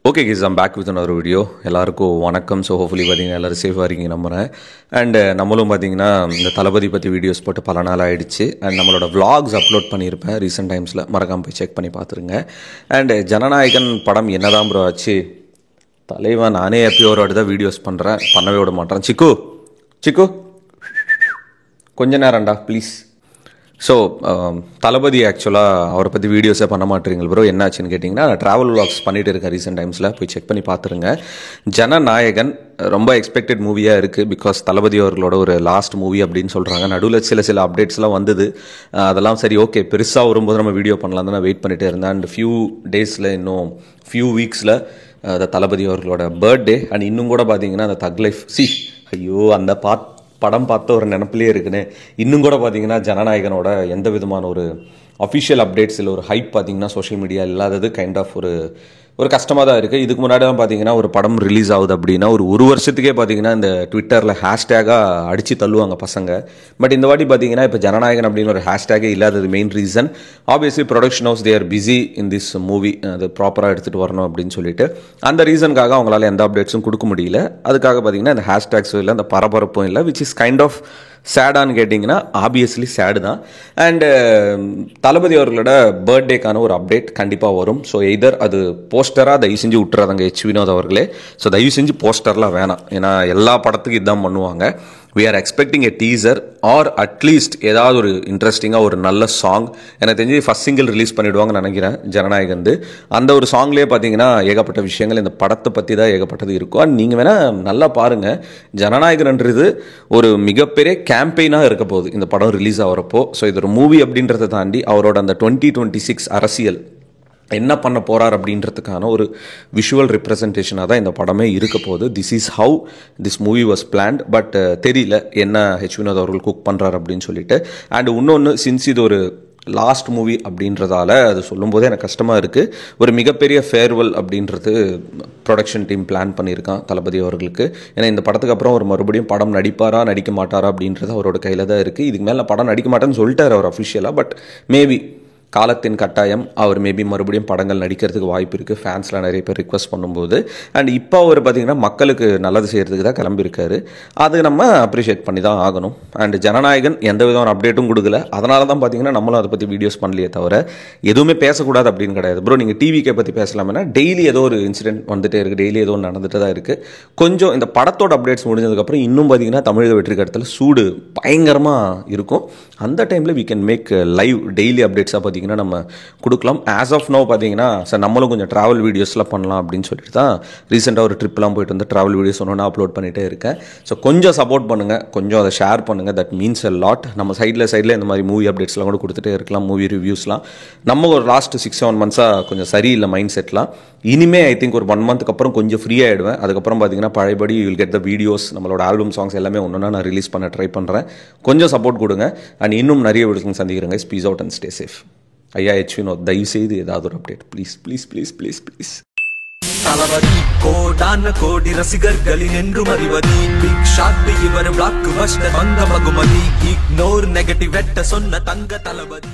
Okay guys, I'm back with another video. எல்லாருக்கும் வணக்கம். So hopefully பார்த்தீங்கன்னா எல்லோரும் சேஃபாக இருக்கீங்க நம்புகிறேன். அண்ட் நம்மளும் பார்த்தீங்கன்னா இந்த தளபதி பற்றி வீடியோஸ் போட்டு பல நாள் ஆகிடுச்சு. அண்ட் நம்மளோட vlogs அப்லோட் பண்ணியிருப்பேன் ரீசெண்ட் டைம்ஸில், மறக்காமல் போய் செக் பண்ணி பார்த்துருங்க. அண்ட் ஜனநாயகன் படம் என்னதான் ப்ரோ ஆச்சு, தலைவன் நானே எப்பயோ ஒரு வாட்டி தான் வீடியோஸ் பண்ணுறேன், பண்ணவே விட மாட்டேன். சிக்கு கொஞ்ச நேரம்டா ப்ளீஸ். ஸோ தளபதி ஆக்சுவலாக அவரை பற்றி வீடியோஸே பண்ண மாட்டேறீங்க ப்ரோ, என்னாச்சுன்னு கேட்டிங்கன்னா நான் ட்ராவல் vlogs பண்ணிகிட்டு இருக்கேன் ரீசெண்ட் டைம்ஸில், போய் செக் பண்ணி பார்த்துருங்க. ஜனநாயகன் ரொம்ப எக்ஸ்பெக்டட் மூவியாக இருக்குது. பிகாஸ் தளபதி அவர்களோட ஒரு லாஸ்ட் மூவி அப்படின்னு சொல்கிறாங்க. நடுவில் சில அப்டேட்ஸ்லாம் வந்தது, அதெல்லாம் சரி ஓகே பெருசாக வரும்போது நம்ம வீடியோ பண்ணலாம் தான் நான் வெயிட் பண்ணிகிட்டே இருந்தேன். அண்ட் இன்னும் ஃபியூ வீக்ஸில் அந்த தளபதி அவர்களோட பர்த்டே. அண்ட் இன்னும் கூட பார்த்தீங்கன்னா அந்த தக் லைஃப் ஐயோ அந்த படம் பார்த்த ஒரு நினப்பிலே இருக்குன்னு. இன்னும் கூட பார்த்தீங்கன்னா ஜனநாயகனோட எந்த விதமான ஒரு அஃபிஷியல் அப்டேட்ஸ் இல்லை ஒரு ஹைப் பார்த்தீங்கன்னா சோஷியல் மீடியா இல்லாதது கைண்ட் ஆஃப் ஒரு கஷ்டமாக தான் இருக்குது. இதுக்கு முன்னாடிலாம் பார்த்தீங்கன்னா ஒரு படம் ரிலீஸ் ஆகுது அப்படின்னா ஒரு வருஷத்துக்கே பார்த்தீங்கன்னா இந்த ட்விட்டரில் ஹேஷ்டேகாக அடித்து தள்ளுவாங்க பசங்க. பட் இந்த வாட்டி பார்த்தீங்கன்னா இப்போ ஜனநாயகன் அப்படின்னு ஒரு ஹேஷ்டேகே இல்லாதது main reason obviously production house they are busy in this movie, அது ப்ராப்பராக எடுத்துகிட்டு வரணும் அப்படின்னு சொல்லிட்டு அந்த ரீசனுக்காக அவங்களால எந்த அப்டேட்ஸும் கொடுக்க முடியல. அதுக்காக பார்த்தீங்கன்னா இந்த ஹேஷ்டேக்ஸும் இல்லை, அந்த பரபரப்பும் இல்லை, விச் இஸ் கைண்ட் ஆஃப் சேடான்னு கேட்டிங்கன்னா ஆப்வியஸ்லி சேடு தான். அண்டு தளபதி அவர்களோட பர்த்டேக்கான ஒரு அப்டேட் கண்டிப்பாக வரும். ஸோ எதர் அது போஸ்டராக தயவு செஞ்சு விட்டுறாதாங்க வினோத் அவர்களே. ஸோ தயவு செஞ்சு போஸ்டர்லாம் வேணாம், ஏன்னா எல்லா படத்துக்கும் இதுதான் பண்ணுவாங்க. we are expecting a teaser or at least ஏதாவது ஒரு இன்ட்ரெஸ்டிங்காக ஒரு நல்ல சாங். எனக்கு தெரிஞ்சு ஃபஸ்ட் சிங்கிள் ரிலீஸ் பண்ணிவிடுவாங்கன்னு நினைக்கிறேன் ஜனநாயகன். அந்த ஒரு சாங்லேயே பார்த்தீங்கன்னா ஏகப்பட்ட விஷயங்கள் இந்த படத்தை பற்றி தான் ஏகப்பட்டது இருக்கும். அண்ட் நீங்கள் வேணால் நல்லா பாருங்கள், ஜனநாயகன்ன்றது ஒரு மிகப்பெரிய கேம்பெயினாக இருக்க போகுது இந்த படம் ரிலீஸ் ஆகிறப்போ. ஸோ இது ஒரு மூவி அப்படின்றத தாண்டி அவரோட அந்த 2026 அரசியல் என்ன பண்ண போகிறார் அப்படின்றதுக்கான ஒரு விஷுவல் ரெப்ரசன்டேஷனாக தான் இந்த படமே இருக்க போகுது. This is how this movie was plant. But தெரியல என்ன வினோத் அவர்கள் குக் பண்ணுறாரு அப்படின்னு சொல்லிட்டு. அண்ட் இன்னொன்று, சின்ஸ் இது ஒரு லாஸ்ட் மூவி அப்படின்றதால அது சொல்லும்போதே எனக்கு கஷ்டமாக இருக்குது. ஒரு மிகப்பெரிய ஃபேர்வெல் அப்படின்றது ப்ரொடக்ஷன் டீம் பிளான் பண்ணியிருக்கான் தளபதி அவர்களுக்கு. ஏன்னா இந்த படத்துக்கு அப்புறம் ஒரு மறுபடியும் படம் நடிப்பாரா நடிக்க மாட்டாரா அப்படின்றது அவரோட கையில் தான் இருக்குது. இதுக்கு மேலே படம் நடிக்க மாட்டேன்னு சொல்லிட்டார் அவர் அஃபிஷியலாக. பட் மேபி காலத்தின் கட்டாயம் அவர் மேபி மறுபடியும் படங்கள் நடிக்கிறதுக்கு வாய்ப்பு இருக்குது, ஃபேன்ஸ்லாம் நிறைய பேர் ரிக்வஸ்ட் பண்ணும்போது. அண்ட் இப்போ அவர் பார்த்திங்கன்னா மக்களுக்கு நல்லது செய்கிறதுக்கு தான் கிளம்பியிருக்காரு, அது நம்ம அப்ரிஷியேட் பண்ணி தான் ஆகணும். அண்ட் ஜனநாயகன் எந்த விதமான அப்டேட்டும் கொடுக்கல, அதனால தான் பார்த்திங்கன்னா நம்மளும் அதை பற்றி வீடியோஸ் பண்ணலையே தவிர எதுவுமே பேசக்கூடாது அப்படின்னு கிடையாது. ப்ரோ நீங்கள் டிவிக்கே பற்றி பேசலாம்னா டெய்லி ஏதோ ஒரு இன்சிடென்ட் வந்துகிட்டே இருக்குது, டெய்லி ஏதோ ஒன்று நடந்துட்டு தான் இருக்குது. கொஞ்சம் இந்த படத்தோட அப்டேட்ஸ் முடிஞ்சதுக்கப்புறம் இன்னும் பார்த்திங்கன்னா தமிழக வெற்றி கட்டத்தில் சூடு பயங்கரமாக இருக்கும். அந்த டைமில் we can make live daily அப்டேட்ஸாக பார்த்திங்கன்னா நம்ம கொடுக்கலாம். ஆஸ் ஆஃப் நோ பார்த்தீங்கன்னா சார் நம்மளும் கொஞ்சம் ட்ராவல் வீடியோஸ்லாம் பண்ணலாம் அப்படின்னு சொல்லிட்டு தான் ரீசெண்டாக ஒரு ட்ரிப்லாம் போயிட்டு வந்து ட்ராவல் வீடியோஸ் ஒன்று அப்லோட் பண்ணிகிட்டே இருக்கேன். ஸோ கொஞ்சம் சப்போர்ட் பண்ணுங்கள், கொஞ்சம் அதை ஷேர் பண்ணுங்கள், தட் மீன்ஸ் எ லாட். நம்ம சைடில் இந்த மாதிரி மூவி அப்டேட்ஸ்லாம் கூட கொடுத்துட்டே இருக்கலாம், மூவி ரிவ்யூஸ்லாம். நம்ம ஒரு லாஸ்ட் 6-7 மந்த்ஸாக கொஞ்சம் சரியில்லை மைண்ட் செட்லாம். இனிமே ஐ திங்க் ஒரு 1 மந்த்துக்கு அப்புறம் கொஞ்சம் ஃப்ரீ ஆகிடுவேன். அதுக்கப்புறம் பார்த்தீங்கன்னா பழையபடி வில் கெட் த வீடியோஸ், நம்மளோட ஆல்பம் சாங்ஸ் எல்லாமே ஒன்றுனா நான் ரிலீஸ் பண்ண ட்ரை பண்ணுறேன். கொஞ்சம் சப்போர்ட் கொடுங்க. அண்ட் இன்னும் நிறைய வீடியோஸ் சந்திக்கிறேங்க. Peace out and stay safe. ஐயா வினோத் தயவு செய்து ஏதாவது ஒரு update please please please please please. Thalapathy கோடான கோடி ரசிகர்களின் என்றும் அறிவது பிக் ஷாட் இவர் பிளாக் பஸ்டர் வந்த மகுமதி இக்னோர் நெகட்டிவ் வெட்ட சொன்ன தங்க தளபதி.